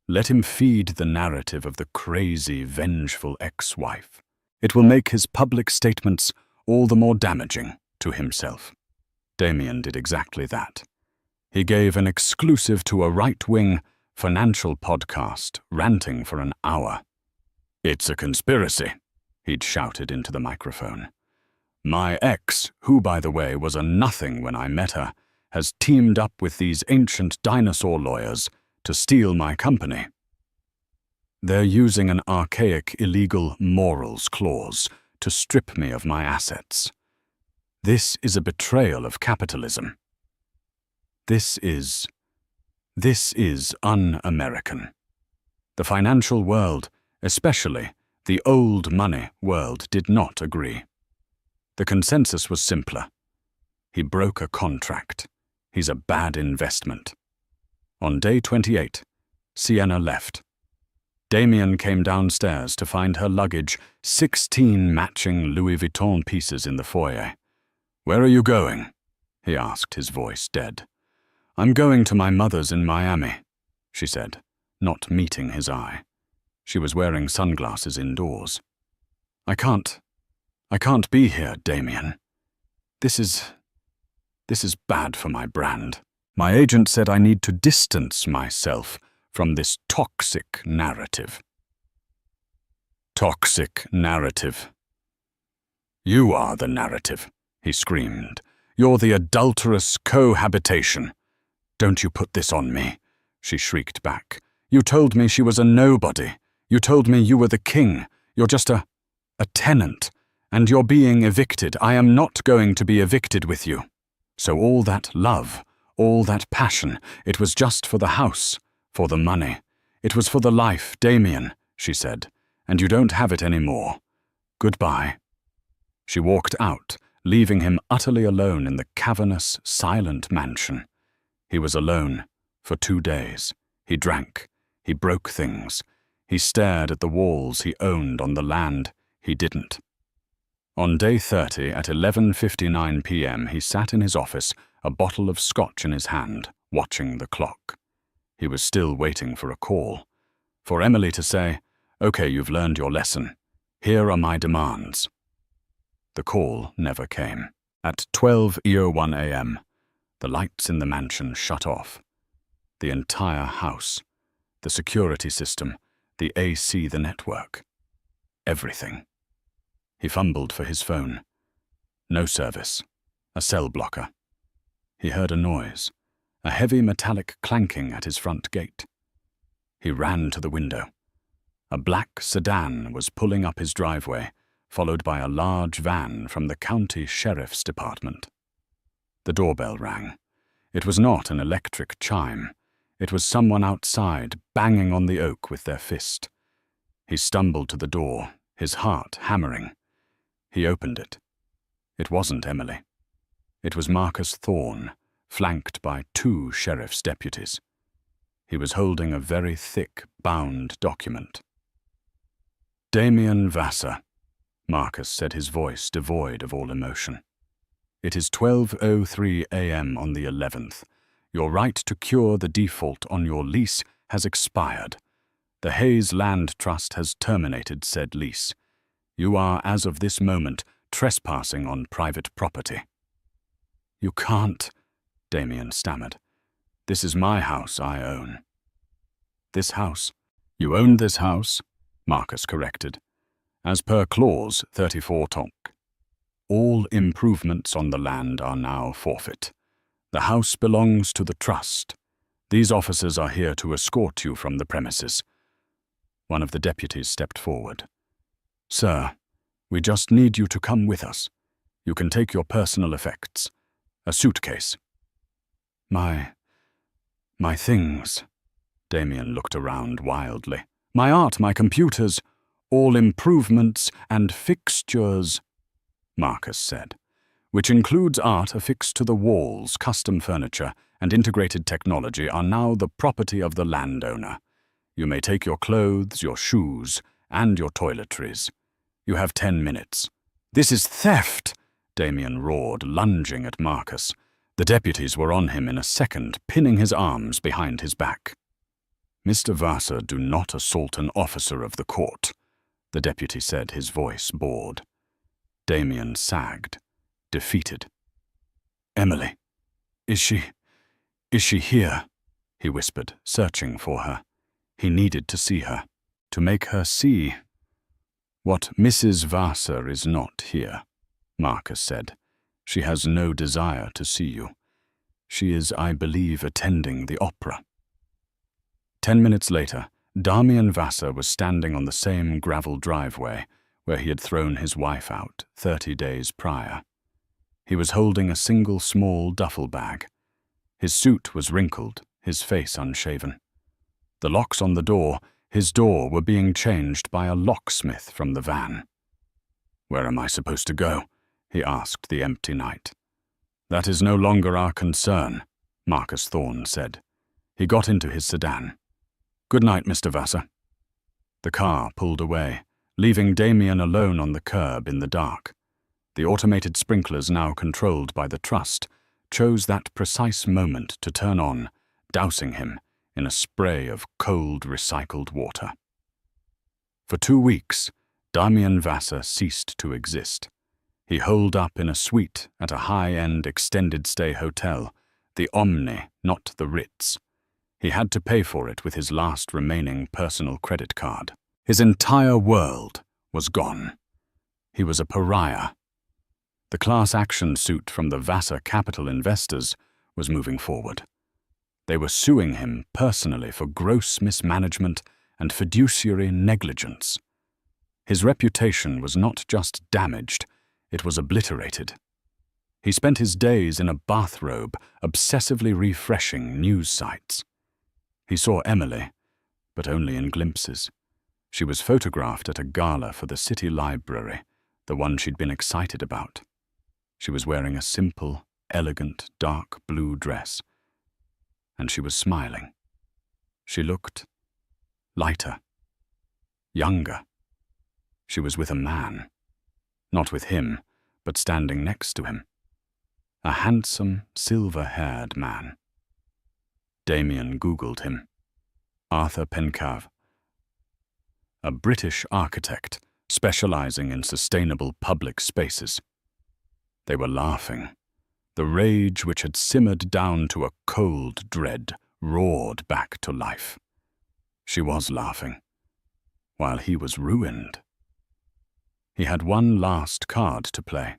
"Let him feed the narrative of the crazy, vengeful ex-wife. It will make his public statements all the more damaging to himself." Damien did exactly that. He gave an exclusive to a right-wing financial podcast, ranting for an hour. "It's a conspiracy," he'd shouted into the microphone. "My ex, who, by the way, was a nothing when I met her, has teamed up with these ancient dinosaur lawyers to steal my company. They're using an archaic illegal morals clause to strip me of my assets. This is a betrayal of capitalism. This is un-American. The financial world, especially the old money world, did not agree. The consensus was simpler. He broke a contract. He's a bad investment." On day 28, Sienna left. Damien came downstairs to find her luggage, 16 matching Louis Vuitton pieces in the foyer. "Where are you going?" he asked, his voice dead. "I'm going to my mother's in Miami," she said, not meeting his eye. She was wearing sunglasses indoors. I can't be here, Damien. This is bad for my brand. My agent said I need to distance myself from this toxic narrative." "Toxic narrative. You are the narrative," he screamed. "You're the adulterous cohabitation." "Don't you put this on me," she shrieked back. "You told me she was a nobody. You told me you were the king. You're just a tenant. And you're being evicted. I am not going to be evicted with you. So all that love, all that passion, it was just for the house, for the money. It was for the life, Damien," she said, "and you don't have it anymore. Goodbye." She walked out, leaving him utterly alone in the cavernous, silent mansion. He was alone for 2 days. He drank. He broke things. He stared at the walls he owned on the land he didn't. On day 30 at 11:59 p.m. he sat in his office, a bottle of scotch in his hand, watching the clock. He was still waiting for a call. For Emily to say, "Okay, you've learned your lesson. Here are my demands." The call never came. At 12:01 a.m., the lights in the mansion shut off. The entire house, the security system, the AC, the network. Everything. He fumbled for his phone. No service. A cell blocker. He heard a noise, a heavy metallic clanking at his front gate. He ran to the window. A black sedan was pulling up his driveway, followed by a large van from the county sheriff's department. The doorbell rang. It was not an electric chime. It was someone outside banging on the oak with their fist. He stumbled to the door, his heart hammering. He opened it. It wasn't Emily. It was Marcus Thorne, flanked by 2 sheriff's deputies. He was holding a very thick, bound document. Damien Vassar, Marcus said, his voice devoid of all emotion. It is 12:03 a.m. on the 11th. Your right to cure the default on your lease has expired. The Hayes Land Trust has terminated said lease. You are, as of this moment, trespassing on private property. You can't, Damien stammered. This is my house I own. This house? You own this house? Marcus corrected. As per clause 34 tonk. All improvements on the land are now forfeit. The house belongs to the trust. These officers are here to escort you from the premises. One of the deputies stepped forward. Sir, we just need you to come with us. You can take your personal effects. A suitcase. My things. Damien looked around wildly. My art, my computers, all improvements and fixtures, Marcus said, which includes art affixed to the walls, custom furniture, and integrated technology are now the property of the landowner. You may take your clothes, your shoes, and your toiletries. You have 10 minutes. This is theft, Damien roared, lunging at Marcus. The deputies were on him in a second, pinning his arms behind his back. Mr. Vassar, do not assault an officer of the court, the deputy said, his voice bored. Damien sagged, defeated. Emily, is she here? He whispered, searching for her. He needed to see her, to make her see. What Mrs. Vassar is not here, Marcus said. She has no desire to see you. She is, I believe, attending the opera. 10 minutes later, Damien Vassar was standing on the same gravel driveway where he had thrown his wife out 30 days prior. He was holding a single small duffel bag. His suit was wrinkled, his face unshaven. The locks on the door, his door, were being changed by a locksmith from the van. Where am I supposed to go? He asked the empty night. That is no longer our concern, Marcus Thorne said. He got into his sedan. Good night, Mr. Vassar. The car pulled away, leaving Damien alone on the curb in the dark. The automated sprinklers, now controlled by the trust, chose that precise moment to turn on, dousing him in a spray of cold recycled water. For 2 weeks, Damien Vassar ceased to exist. He holed up in a suite at a high-end extended-stay hotel, the Omni, not the Ritz. He had to pay for it with his last remaining personal credit card. His entire world was gone. He was a pariah. The class action suit from the Vassar Capital investors was moving forward. They were suing him personally for gross mismanagement and fiduciary negligence. His reputation was not just damaged, it was obliterated. He spent his days in a bathrobe, obsessively refreshing news sites. He saw Emily, but only in glimpses. She was photographed at a gala for the city library, the one she'd been excited about. She was wearing a simple, elegant, dark blue dress, and she was smiling. She looked lighter, younger. She was with a man. Not with him, but standing next to him. A handsome, silver-haired man. Damien Googled him. Arthur Pencave. A British architect specializing in sustainable public spaces. They were laughing. The rage which had simmered down to a cold dread roared back to life. She was laughing, while he was ruined. He had one last card to play.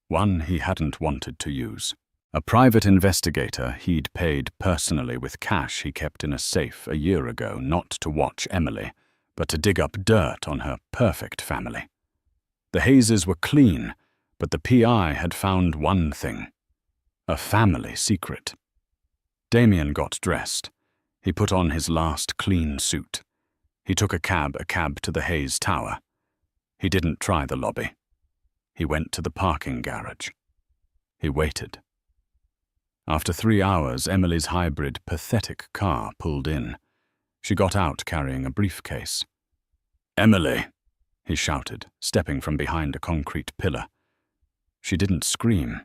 One he hadn't wanted to use. A private investigator he'd paid personally with cash he kept in a safe a year ago, not to watch Emily, but to dig up dirt on her perfect family. The Hayeses were clean, but the PI had found one thing: a family secret. Damien got dressed. He put on his last clean suit. He took a cab to the Hayes Tower. He didn't try the lobby. He went to the parking garage. He waited. After 3 hours, Emily's hybrid, pathetic car pulled in. She got out carrying a briefcase. "Emily!" he shouted, stepping from behind a concrete pillar. She didn't scream.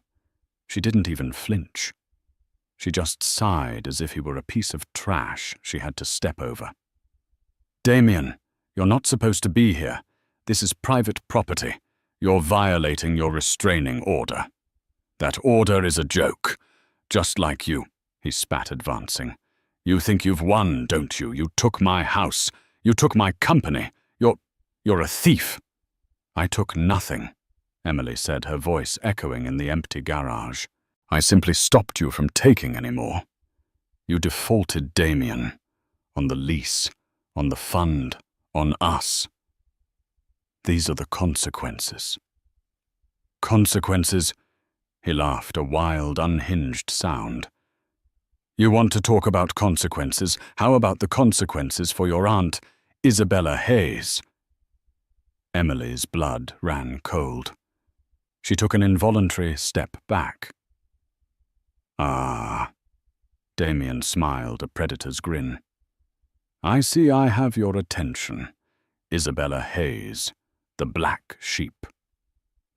She didn't even flinch. She just sighed as if he were a piece of trash she had to step over. "Damien, you're not supposed to be here. This is private property. You're violating your restraining order." "That order is a joke. Just like you," he spat, advancing. "You think you've won, don't you? You took my house. You took my company. You're a thief." "I took nothing," Emily said, her voice echoing in the empty garage. "I simply stopped you from taking any more. You defaulted, Damien. On the lease, on the fund, on us. These are the consequences." "Consequences?" He laughed, a wild, unhinged sound. "You want to talk about consequences? How about the consequences for your aunt, Isabella Hayes?" Emily's blood ran cold. She took an involuntary step back. "Ah," Damien smiled, a predator's grin. "I see I have your attention. Isabella Hayes, the black sheep.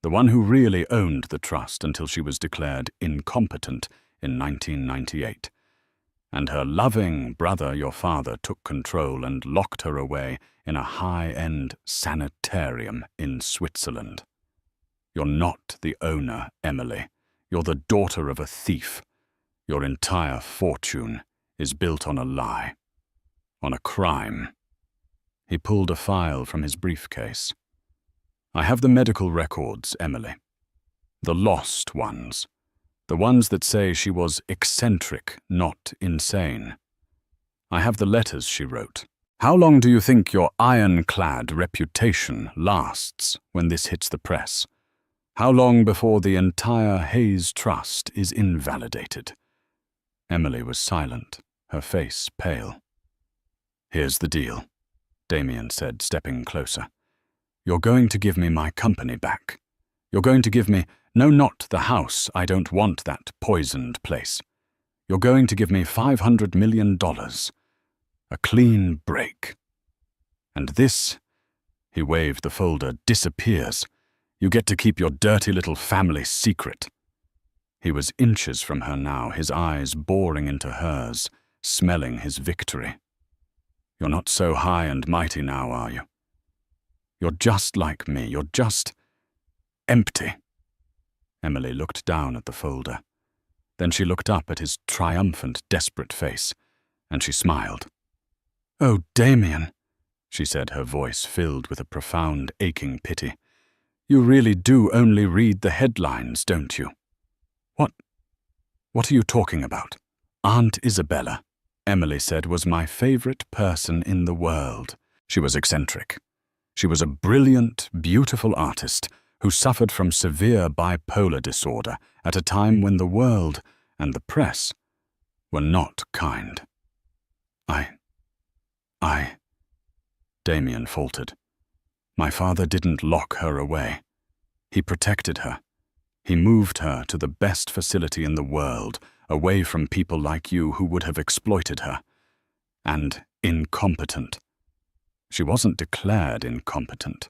The one who really owned the trust until she was declared incompetent in 1998. And her loving brother, your father, took control and locked her away in a high-end sanitarium in Switzerland. You're not the owner, Emily. You're the daughter of a thief. Your entire fortune is built on a lie, on a crime." He pulled a file from his briefcase. "I have the medical records, Emily. The lost ones. The ones that say she was eccentric, not insane. I have the letters she wrote. How long do you think your ironclad reputation lasts when this hits the press? How long before the entire Hayes Trust is invalidated?" Emily was silent, her face pale. "Here's the deal," Damien said, stepping closer. "You're going to give me my company back. You're going to give me— no, not the house. I don't want that poisoned place. You're going to give me $500 million. A clean break. And this," he waved the folder, "disappears. You get to keep your dirty little family secret." He was inches from her now, his eyes boring into hers, smelling his victory. "You're not so high and mighty now, are you? You're just like me. You're just empty." Emily looked down at the folder. Then she looked up at his triumphant, desperate face, and she smiled. "Oh, Damien," she said, her voice filled with a profound, aching pity. "You really do only read the headlines, don't you?" What are you talking about?" "Aunt Isabella," Emily said, "was my favorite person in the world. She was eccentric. She was a brilliant, beautiful artist who suffered from severe bipolar disorder at a time when the world and the press were not kind." I, Damien faltered. "My father didn't lock her away. He protected her. He moved her to the best facility in the world, away from people like you who would have exploited her. And incompetent. She wasn't declared incompetent.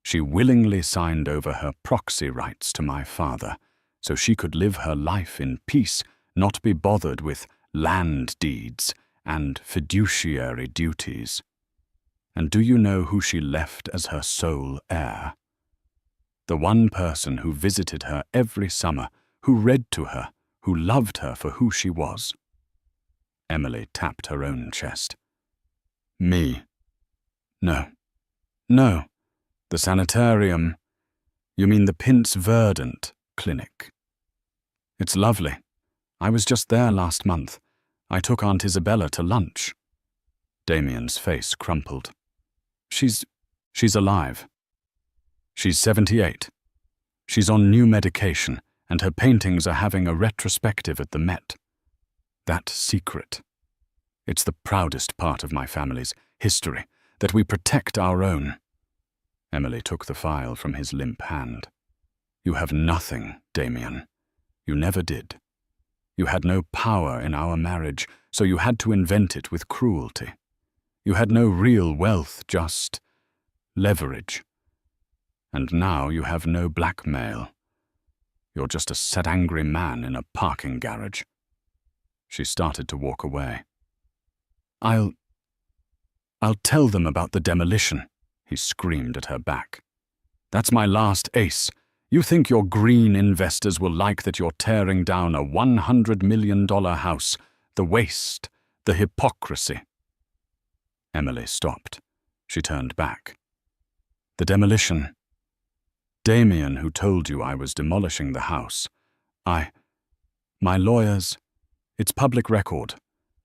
She willingly signed over her proxy rights to my father, so she could live her life in peace, not be bothered with land deeds and fiduciary duties. And do you know who she left as her sole heir? The one person who visited her every summer, who read to her, who loved her for who she was." Emily tapped her own chest. "Me. No. The sanitarium. You mean the Pince Verdant clinic. It's lovely. I was just there last month. I took Aunt Isabella to lunch." Damien's face crumpled. She's alive. She's 78. She's on new medication, and her paintings are having a retrospective at the Met. That secret. It's the proudest part of my family's history, that we protect our own." Emily took the file from his limp hand. "You have nothing, Damien. You never did. You had no power in our marriage, so you had to invent it with cruelty. You had no real wealth, just leverage. And now you have no blackmail. You're just a sad, angry man in a parking garage." She started to walk away. I'll tell them about the demolition," he screamed at her back. "That's my last ace. You think your green investors will like that you're tearing down a $100 million house? The waste, the hypocrisy." Emily stopped. She turned back. "The demolition. Damien, who told you I was demolishing the house. My lawyers, it's public record.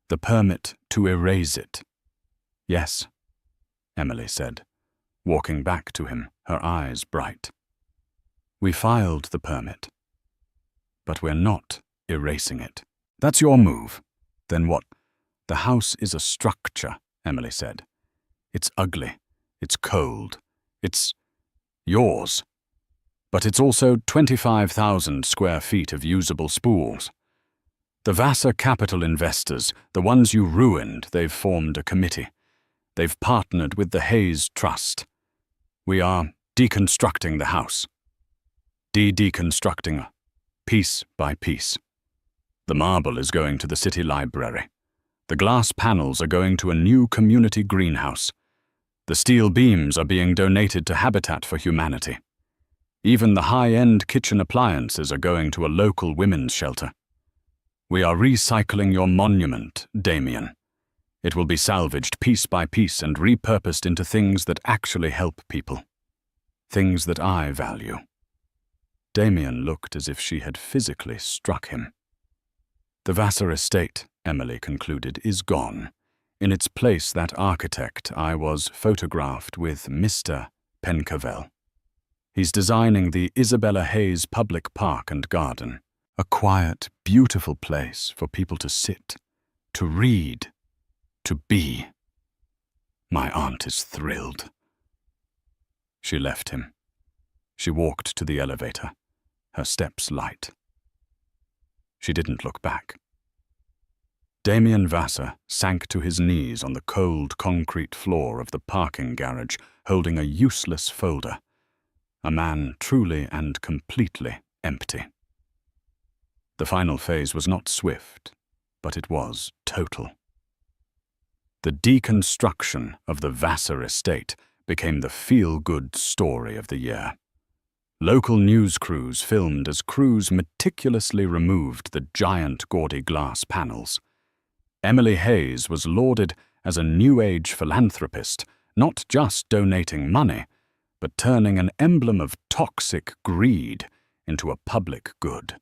The permit to erase it." "Yes," Emily said, walking back to him, her eyes bright. "We filed the permit. But we're not erasing it." "That's your move." "Then what?" "The house is a structure," Emily said. "It's ugly. It's cold. It's yours. But it's also 25,000 square feet of usable spools. The Vassar Capital investors, the ones you ruined, they've formed a committee. They've partnered with the Hayes Trust. We are deconstructing the house. Deconstructing piece by piece. The marble is going to the city library. The glass panels are going to a new community greenhouse. The steel beams are being donated to Habitat for Humanity. Even the high-end kitchen appliances are going to a local women's shelter. We are recycling your monument, Damien. It will be salvaged piece by piece and repurposed into things that actually help people. Things that I value." Damien looked as if she had physically struck him. "The Vassar estate," Emily concluded, "is gone. In its place, that architect I was photographed with, Mr. Pencavel. He's designing the Isabella Hayes Public Park and Garden, a quiet, beautiful place for people to sit, to read, to be. My aunt is thrilled." She left him. She walked to the elevator, her steps light. She didn't look back. Damien Vassar sank to his knees on the cold concrete floor of the parking garage, holding a useless folder. A man truly and completely empty. The final phase was not swift, but it was total. The deconstruction of the Vassar estate became the feel-good story of the year. Local news crews filmed as crews meticulously removed the giant gaudy glass panels. Emily Hayes was lauded as a New Age philanthropist, not just donating money, but turning an emblem of toxic greed into a public good.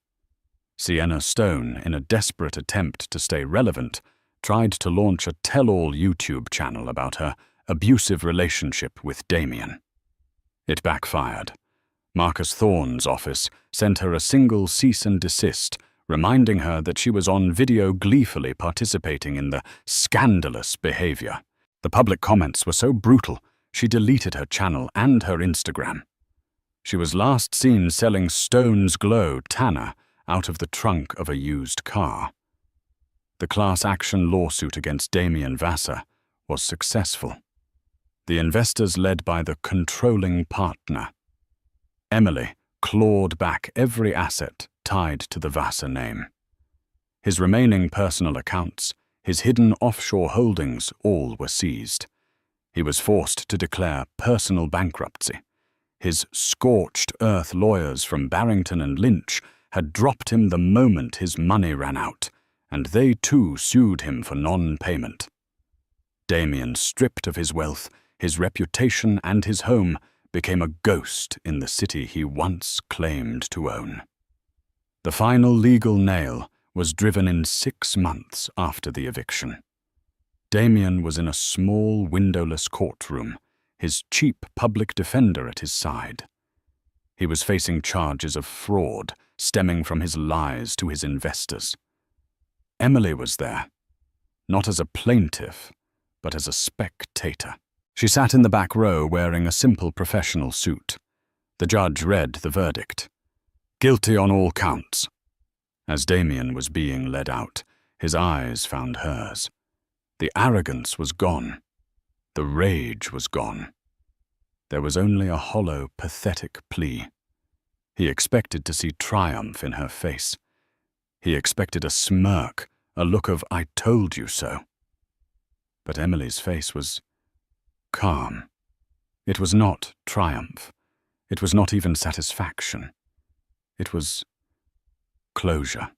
Sienna Stone, in a desperate attempt to stay relevant, tried to launch a tell-all YouTube channel about her abusive relationship with Damien. It backfired. Marcus Thorne's office sent her a single cease and desist, reminding her that she was on video gleefully participating in the scandalous behavior. The public comments were so brutal, she deleted her channel and her Instagram. She was last seen selling Stone's Glow Tanner out of the trunk of a used car. The class action lawsuit against Damien Vassar was successful. The investors led by the controlling partner. Emily clawed back every asset tied to the Vassar name. His remaining personal accounts, his hidden offshore holdings, all were seized. He was forced to declare personal bankruptcy. His scorched earth lawyers from Barrington and Lynch had dropped him the moment his money ran out, and they too sued him for non-payment. Damien, stripped of his wealth, his reputation and his home, became a ghost in the city he once claimed to own. The final legal nail was driven in 6 months after the eviction. Damien was in a small, windowless courtroom, his cheap public defender at his side. He was facing charges of fraud stemming from his lies to his investors. Emily was there, not as a plaintiff, but as a spectator. She sat in the back row wearing a simple professional suit. The judge read the verdict. Guilty on all counts. As Damien was being led out, his eyes found hers. The arrogance was gone. The rage was gone. There was only a hollow, pathetic plea. He expected to see triumph in her face. He expected a smirk, a look of "I told you so." But Emily's face was calm. It was not triumph. It was not even satisfaction. It was closure.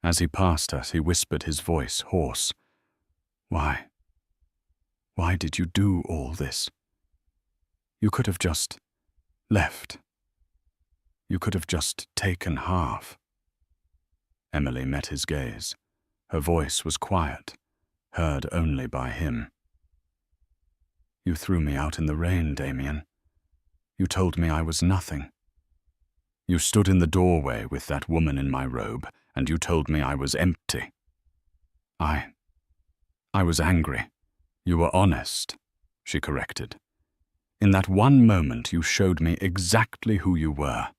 As he passed us, he whispered, his voice hoarse, Why did you do all this? You could have just left. You could have just taken half." Emily met his gaze. Her voice was quiet, heard only by him. "You threw me out in the rain, Damien. You told me I was nothing. You stood in the doorway with that woman in my robe, and you told me I was empty. I was angry. You were honest," she corrected. "In that one moment you showed me exactly who you were.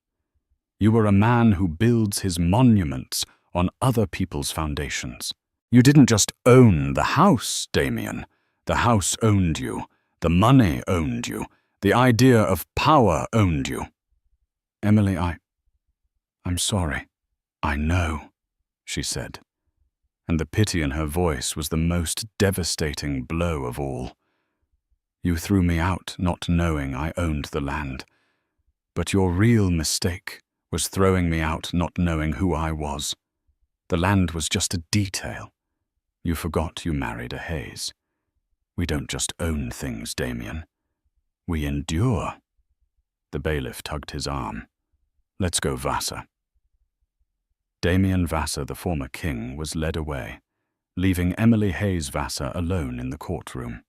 You were a man who builds his monuments on other people's foundations. You didn't just own the house, Damien. The house owned you. The money owned you. The idea of power owned you." "Emily, I'm sorry." "I know," she said, and the pity in her voice was the most devastating blow of all. "You threw me out not knowing I owned the land. But your real mistake was throwing me out not knowing who I was. The land was just a detail. You forgot you married a Hayes. We don't just own things, Damien. We endure." The bailiff tugged his arm. "Let's go, Vassar." Damien Vassar, the former king, was led away, leaving Emily Hayes Vassar alone in the courtroom.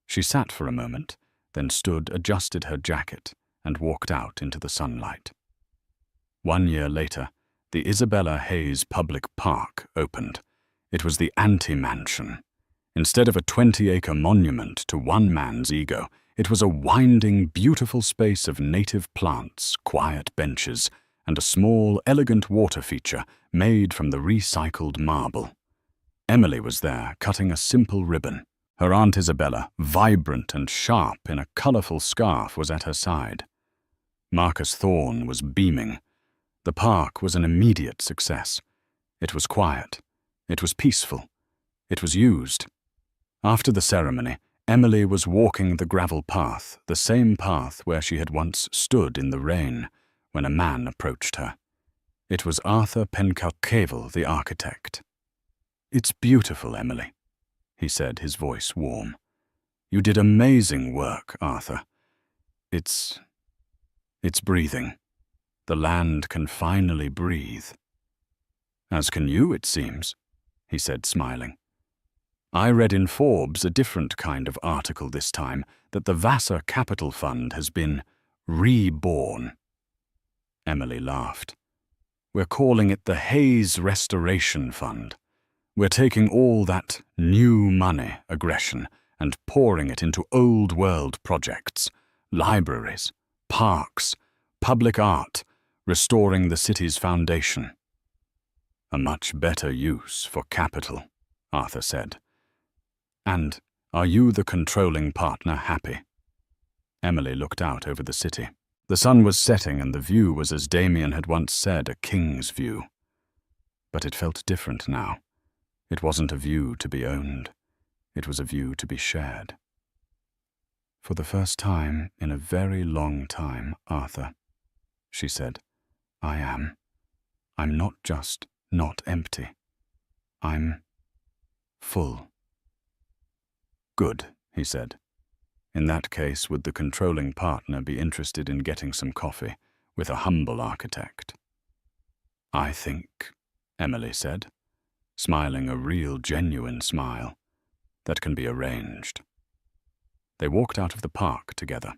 She sat for a moment, then stood, adjusted her jacket, and walked out into the sunlight. 1 year later, the Isabella Hayes Public Park opened. It was the anti-mansion. Instead of a 20-acre monument to one man's ego, it was a winding, beautiful space of native plants, quiet benches, and a small, elegant water feature made from the recycled marble. Emily was there, cutting a simple ribbon. Her Aunt Isabella, vibrant and sharp in a colourful scarf, was at her side. Marcus Thorne was beaming. The park was an immediate success. It was quiet. It was peaceful. It was used. After the ceremony, Emily was walking the gravel path, the same path where she had once stood in the rain, when a man approached her. It was Arthur Pencavel, the architect. "It's beautiful, Emily," he said, his voice warm. "You did amazing work, Arthur. It's breathing. The land can finally breathe." "As can you, it seems," he said, smiling. "I read in Forbes a different kind of article this time, that the Vassar Capital Fund has been reborn." Emily laughed. "We're calling it the Hayes Restoration Fund. We're taking all that new money aggression and pouring it into old-world projects, libraries, parks, public art, restoring the city's foundation." "A much better use for capital," Arthur said. "And are you, the controlling partner, happy?" Emily looked out over the city. The sun was setting and the view was, as Damien had once said, a king's view. But it felt different now. It wasn't a view to be owned. It was a view to be shared. "For the first time in a very long time, Arthur," she said, I'm not just not empty. I'm full." "Good," he said. "In that case, would the controlling partner be interested in getting some coffee with a humble architect?" "I think," Emily said, smiling a real, genuine smile, "that can be arranged." They walked out of the park together.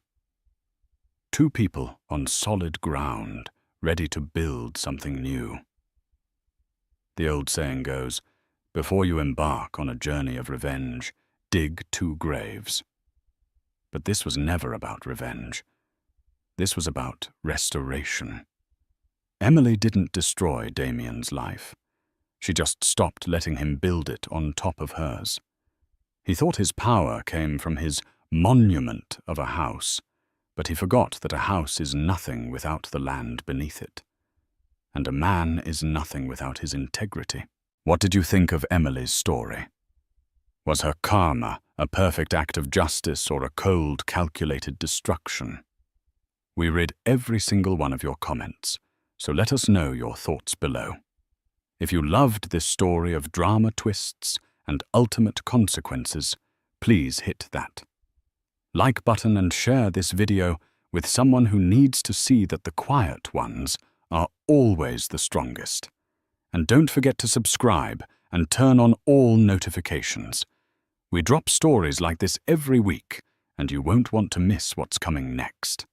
Two people on solid ground, ready to build something new. The old saying goes, before you embark on a journey of revenge, dig 2 graves. But this was never about revenge. This was about restoration. Emily didn't destroy Damien's life. She just stopped letting him build it on top of hers. He thought his power came from his monument of a house, but he forgot that a house is nothing without the land beneath it. And a man is nothing without his integrity. What did you think of Emily's story? Was her karma a perfect act of justice or a cold, calculated destruction? We read every single one of your comments, so let us know your thoughts below. If you loved this story of drama twists and ultimate consequences, please hit that like button and share this video with someone who needs to see that the quiet ones are always the strongest. And don't forget to subscribe and turn on all notifications. We drop stories like this every week, and you won't want to miss what's coming next.